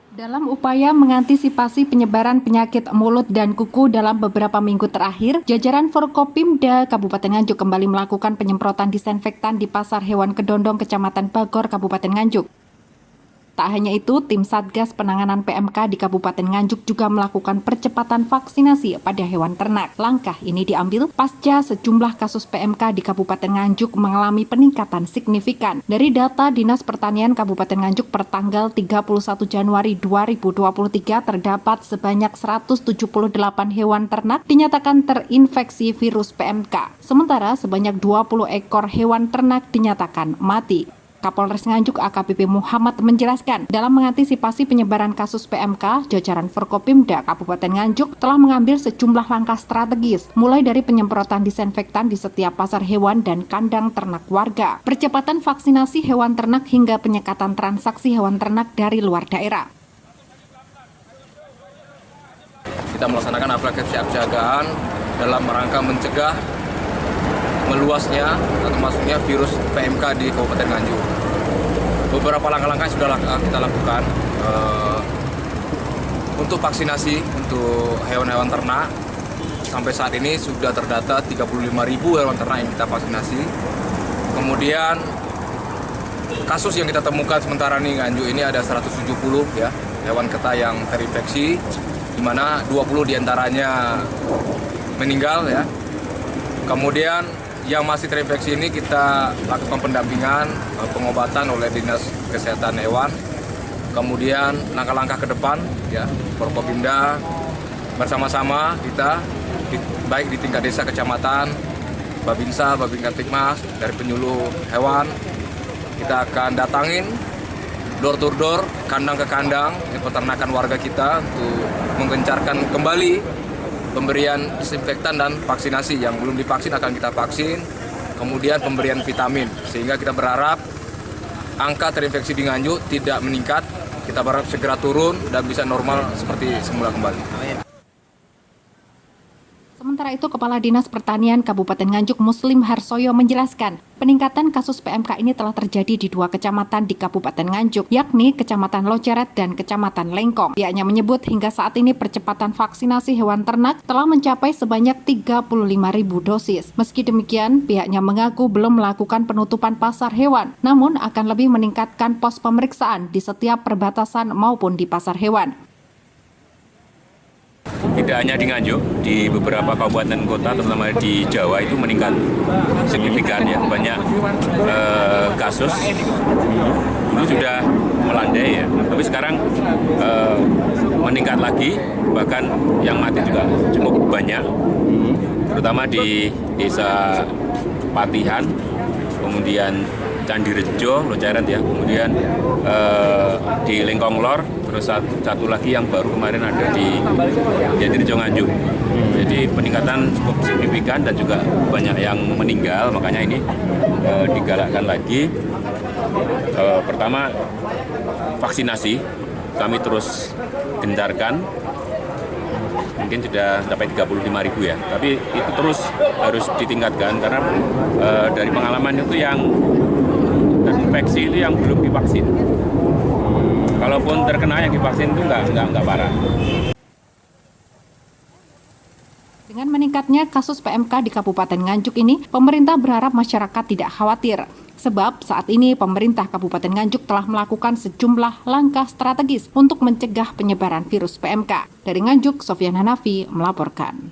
Dalam upaya mengantisipasi penyebaran penyakit mulut dan kuku dalam beberapa minggu terakhir, jajaran Forkopimda Kabupaten Nganjuk kembali melakukan penyemprotan disinfektan di Pasar Hewan Kedondong, Kecamatan Bagor, Kabupaten Nganjuk. Tak hanya itu, tim Satgas Penanganan PMK di Kabupaten Nganjuk juga melakukan percepatan vaksinasi pada hewan ternak. Langkah ini diambil pasca sejumlah kasus PMK di Kabupaten Nganjuk mengalami peningkatan signifikan. Dari data Dinas Pertanian Kabupaten Nganjuk per tanggal 31 Januari 2023 terdapat sebanyak 178 hewan ternak dinyatakan terinfeksi virus PMK. Sementara sebanyak 20 ekor hewan ternak dinyatakan mati. Kapolres Nganjuk AKBP Muhammad menjelaskan, dalam mengantisipasi penyebaran kasus PMK, jajaran Forkopimda Kabupaten Nganjuk telah mengambil sejumlah langkah strategis, mulai dari penyemprotan disinfektan di setiap pasar hewan dan kandang ternak warga, percepatan vaksinasi hewan ternak hingga penyekatan transaksi hewan ternak dari luar daerah. Kita melaksanakan aplikasi kesiapsiagaan dalam rangka mencegah meluasnya atau masuknya virus PMK di Kabupaten Nganjuk. Beberapa langkah-langkah sudah kita lakukan untuk vaksinasi untuk hewan-hewan ternak. Sampai saat ini sudah terdata 35.000 hewan ternak yang kita vaksinasi. Kemudian kasus yang kita temukan sementara ini Nganjuk ini ada 170 ya hewan keta yang terinfeksi, di mana 20 diantaranya meninggal ya. Kemudian yang masih terinfeksi ini kita lakukan pendampingan, pengobatan oleh Dinas Kesehatan Hewan. Kemudian langkah-langkah ke depan, ya, Forkopimda bersama-sama kita, baik di tingkat desa, kecamatan, Babinsa, Babinkatikmas, dari penyuluh hewan, kita akan datangin door to door, kandang ke kandang, di peternakan warga kita untuk menggencarkan kembali pemberian disinfektan dan vaksinasi. Yang belum divaksin akan kita vaksin, kemudian pemberian vitamin, sehingga kita berharap angka terinfeksi di Nganjuk tidak meningkat, kita berharap segera turun dan bisa normal seperti semula kembali. Sementara itu, Kepala Dinas Pertanian Kabupaten Nganjuk Muslim Harsoyo menjelaskan, peningkatan kasus PMK ini telah terjadi di 2 kecamatan di Kabupaten Nganjuk, yakni Kecamatan Loceret dan Kecamatan Lengkong. Pihaknya menyebut hingga saat ini percepatan vaksinasi hewan ternak telah mencapai sebanyak 35.000 dosis. Meski demikian, pihaknya mengaku belum melakukan penutupan pasar hewan, namun akan lebih meningkatkan pos pemeriksaan di setiap perbatasan maupun di pasar hewan. Tidak hanya di Nganjuk, di beberapa kabupaten kota, terutama di Jawa itu meningkat signifikan ya. Banyak kasus dulu sudah melandai ya, tapi sekarang meningkat lagi, bahkan yang mati juga cukup banyak, terutama di desa Patihan, kemudian Candirejo, Loceret ya, kemudian di Lengkong Lor, terus satu lagi yang baru kemarin ada di Jatirejo Nganjuk. Jadi peningkatan cukup signifikan dan juga banyak yang meninggal, makanya ini digalakkan lagi. Pertama, vaksinasi kami terus gencarkan. Mungkin sudah sampai 35.000 ya, tapi itu terus harus ditingkatkan karena dari pengalaman itu yang terinfeksi itu yang belum divaksin. Kalaupun terkena yang divaksin itu nggak parah. Dengan meningkatnya kasus PMK di Kabupaten Nganjuk ini, pemerintah berharap masyarakat tidak khawatir. Sebab saat ini pemerintah Kabupaten Nganjuk telah melakukan sejumlah langkah strategis untuk mencegah penyebaran virus PMK. Dari Nganjuk, Sofyan Hanafi melaporkan.